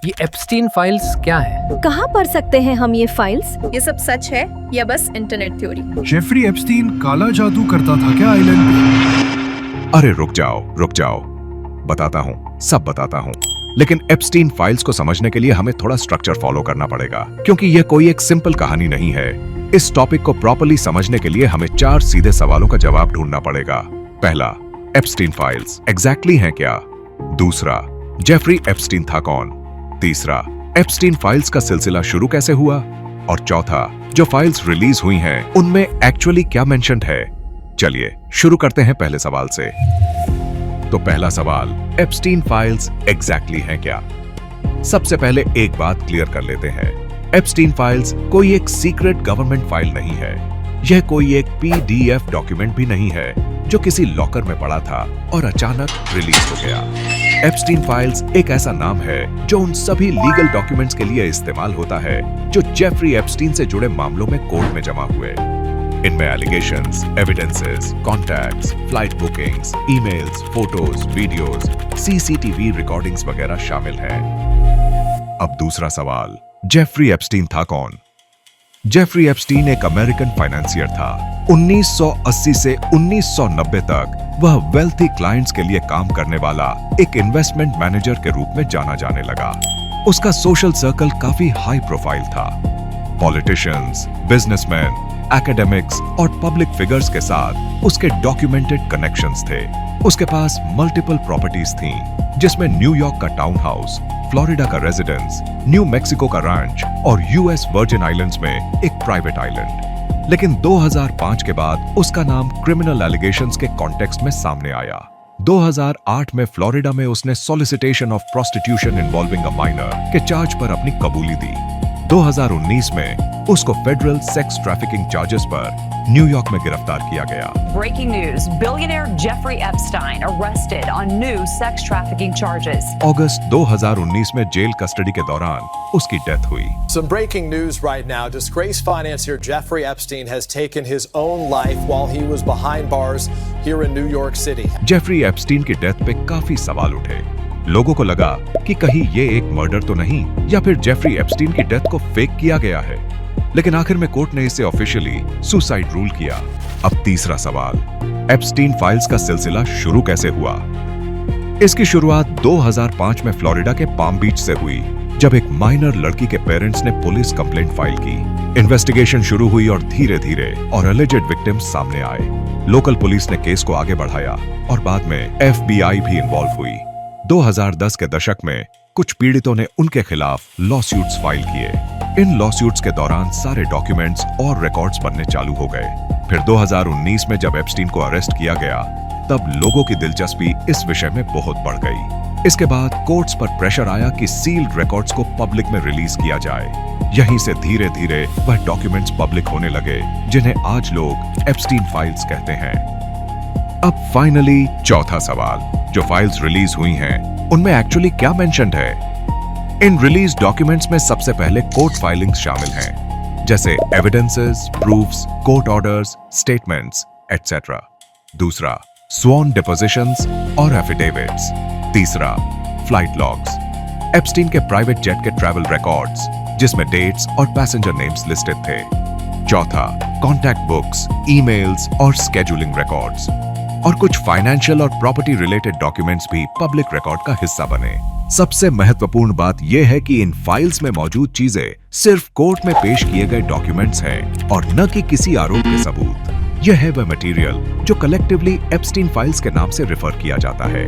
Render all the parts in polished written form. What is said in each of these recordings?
ये Epstein files क्या है? कहाँ पढ़ सकते हैं हम ये फाइल्स? ये सब सच है या बस इंटरनेट थ्योरी? जेफरी एप्स्टीन काला जादू करता था क्या आइलैंड पे? अरे रुक जाओ, बताता हूँ, सब बताता हूँ। लेकिन एप्स्टीन फाइल्स को समझने के लिए हमें थोड़ा स्ट्रक्चर फॉलो करना पड़ेगा, क्योंकि यह कोई एक सिंपल कहानी नहीं है। इस टॉपिक को प्रॉपर्ली समझने के लिए हमें 4 सीधे सवालों का जवाब ढूंढना पड़ेगा। पहला, एप्स्टीन फाइल्स एग्जैक्टली हैं क्या? दूसरा, जेफरी एप्स्टीन था कौन? तीसरा, एप्स्टीन फाइल्स का सिलसिला शुरू कैसे हुआ? और चौथा, जो फाइल्स रिलीज हुई हैं उनमें एक्चुअली क्या मेंशन्ड है? चलिए शुरू करते हैं पहले सवाल से। तो पहला सवाल, एप्स्टीन फाइल्स एग्जैक्टली हैं क्या? सबसे पहले एक बात क्लियर कर लेते हैं। एप्स्टीन फाइल्स कोई एक सीक्रेट गवर्नमेंट फाइल नहीं है। यह कोई एक पीडीएफ डॉक्यूमेंट भी नहीं है जो किसी लॉकर में पड़ा था और अचानक रिलीज हो गया। एप्स्टीन फाइल्स एक ऐसा नाम है जो उन सभी लीगल डॉक्यूमेंट्स के लिए इस्तेमाल होता है जो जेफरी एप्स्टीन से जुड़े मामलों में कोर्ट में जमा हुए। इनमें allegations, evidences, contacts, flight bookings, emails, photos, videos, CCTV recordings वगैरह शामिल हैं। अब दूसरा सवाल, जेफरी एप्स्टीन था कौन? जेफरी एप्स्टीन एक अमेरिकन फाइनेंसियर था। 1980 से 1990 तक वह वेल्थी क्लाइंट्स के लिए काम करने वाला एक इन्वेस्टमेंट मैनेजर के रूप में जाना जाने लगा। उसका सोशल सर्कल काफी हाई प्रोफाइल था। पॉलिटिशियंस, बिजनेसमैन, एकेडमिक्स और पब्लिक फिगर्स के साथ उसके डॉक्यूमेंटेड कनेक्शंस थे। उसके पास मल्टीपल प्रॉपर्टीज थीं, जिसमें न्यूयॉर्क का टाउन हाउस, फ्लोरिडा का रेजिडेंस, न्यू मैक्सिको का रैंच और यूएस वर्जिन आइलैंड्स में एक प्राइवेट आइलैंड। लेकिन 2005 के बाद उसका नाम क्रिमिनल एलिगेशंस के कॉन्टेक्स्ट में सामने आया। 2008 में फ्लोरिडा में उसने solicitation of prostitution involving a minor के चार्ज पर अपनी कबूली दी। 2019 में उसको फेडरल सेक्स ट्रैफिकिंग चार्जेस पर न्यूयॉर्क में गिरफ्तार किया गया। Breaking news, billionaire Jeffrey Epstein arrested on new sex trafficking charges. अगस्त 2019 में जेल कस्टडी के दौरान उसकी डेथ हुई। Some breaking news right now. Disgraced financier Jeffrey Epstein has taken his own life while he was behind bars here in New York City. Jeffrey Epstein की death पे काफी सवाल उठे। लोगों को लगा कि कहीं ये एक मर्डर तो नहीं या फिर जेफरी एप्स्टीन की डेथ को फेक किया गया है, लेकिन आखिर में कोर्ट ने इसे ऑफिशियली सुसाइड रूल किया। अब तीसरा सवाल, एप्स्टीन फाइल्स का सिलसिला शुरू कैसे हुआ? इसकी शुरुआत 2005 में फ्लोरिडा के पाम बीच से हुई, जब एक माइनर लड़की के पेरेंट्स ने पुलिस कंप्लेंट फाइल की। इन्वेस्टिगेशन शुरू हुई और धीरे धीरे और एलिजेड विक्टिम्स सामने आए। लोकल पुलिस ने केस को आगे बढ़ाया और बाद में एफबीआई भी इन्वॉल्व हुई। 2010 के दशक में कुछ पीड़ितों ने उनके खिलाफ लॉसूट्स फाइल किए। इन लॉसूट्स के दौरान सारे डॉक्यूमेंट्स और रिकॉर्ड्स बनने चालू हो गए। फिर 2019 में जब एप्स्टीन को अरेस्ट किया गया, तब लोगों की दिलचस्पी इस विषय में बहुत बढ़ गई। इसके बाद कोर्ट्स पर प्रेशर आया कि सील्ड रिकॉर्ड्स को पब्लिक में रिलीज किया जाए। यहीं से धीरे धीरे वह डॉक्यूमेंट्स पब्लिक होने लगे, जिन्हें आज लोग एप्स्टीन फाइल्स कहते हैं। अब फाइनली चौथा सवाल, जो फाइल्स रिलीज हुई हैं, उनमें एक्चुअली क्या मेंशन्ड है? इन रिलीज डॉक्यूमेंट्स में सबसे पहले कोर्ट फाइलिंग्स शामिल हैं, जैसे evidences, proofs, court orders, statements etcetera. दूसरा, स्वॉर्न डिपोजिशंस और एफिडेविट्स। तीसरा, फ्लाइट लॉग्स, एप्स्टीन के प्राइवेट जेट के ट्रैवल रिकॉर्ड्स, जिसमें डेट्स और पैसेंजर नेम्स लिस्टेड थे। चौथा, कॉन्टैक्ट बुक्स, ईमेल्स और स्केड्यूलिंग रिकॉर्ड्स। और कुछ फाइनेंशियल और प्रॉपर्टी रिलेटेड डॉक्यूमेंट्स भी पब्लिक रिकॉर्ड का हिस्सा बने। सबसे महत्वपूर्ण बात यह है कि इन फाइल्स में मौजूद चीजें सिर्फ कोर्ट में पेश किए गए डॉक्यूमेंट्स हैं और न कि किसी आरोप के सबूत। यह है वह मटेरियल जो कलेक्टिवली एप्स्टीन फाइल्स के नाम से रेफर किया जाता है।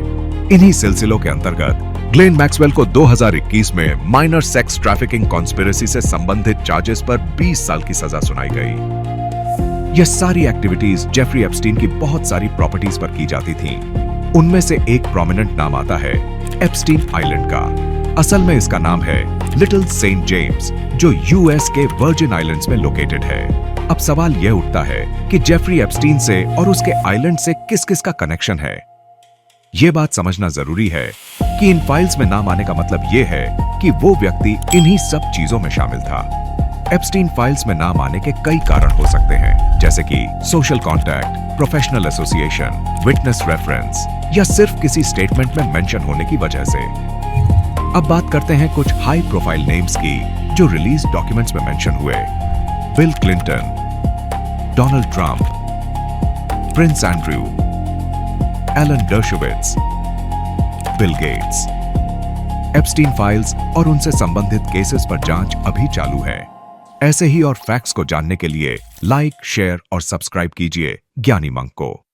इन्हीं सिलसिलों के अंतर्गत ग्लेन मैक्सवेल को 2021 में माइनर सेक्स ट्रैफिकिंग कॉन्स्पिरेसी से संबंधित चार्जेस पर 20 साल की सजा सुनाई गई। यह सारी एक्टिविटीज जेफरी एप्स्टीन की बहुत सारी प्रॉपर्टीज पर की जाती थीं। उनमें से एक प्रोमिनेंट नाम आता है एप्स्टीन आइलैंड का। असल में इसका नाम है लिटिल सेंट जेम्स, जो यूएस के वर्जिन आइलैंड्स में लोकेटेड है। अब सवाल यह उठता है कि जेफरी एप्स्टीन से और उसके आइलैंड से किस किस का कनेक्शन है। यह बात समझना जरूरी है कि इन फाइल्स में नाम आने का मतलब यह है कि वो व्यक्ति इन्हीं सब चीजों में शामिल था। एप्स्टीन फाइल्स में नाम आने के कई कारण हो सकते हैं, जैसे कि social contact, professional association, witness reference या सिर्फ किसी स्टेटमेंट में मेंशन होने की वजह से। अब बात करते हैं कुछ हाई प्रोफाइल नेम्स की जो रिलीज डॉक्यूमेंट्स में मेंशन हुए। Bill Clinton, Donald Trump, Prince Andrew, Alan Dershowitz, Bill Gates. Epstein files और उनसे संबंधित केसेस पर जांच अभी चालू है। ऐसे ही और फैक्ट्स को जानने के लिए लाइक, शेयर और सब्सक्राइब कीजिए ज्ञानी मंक को।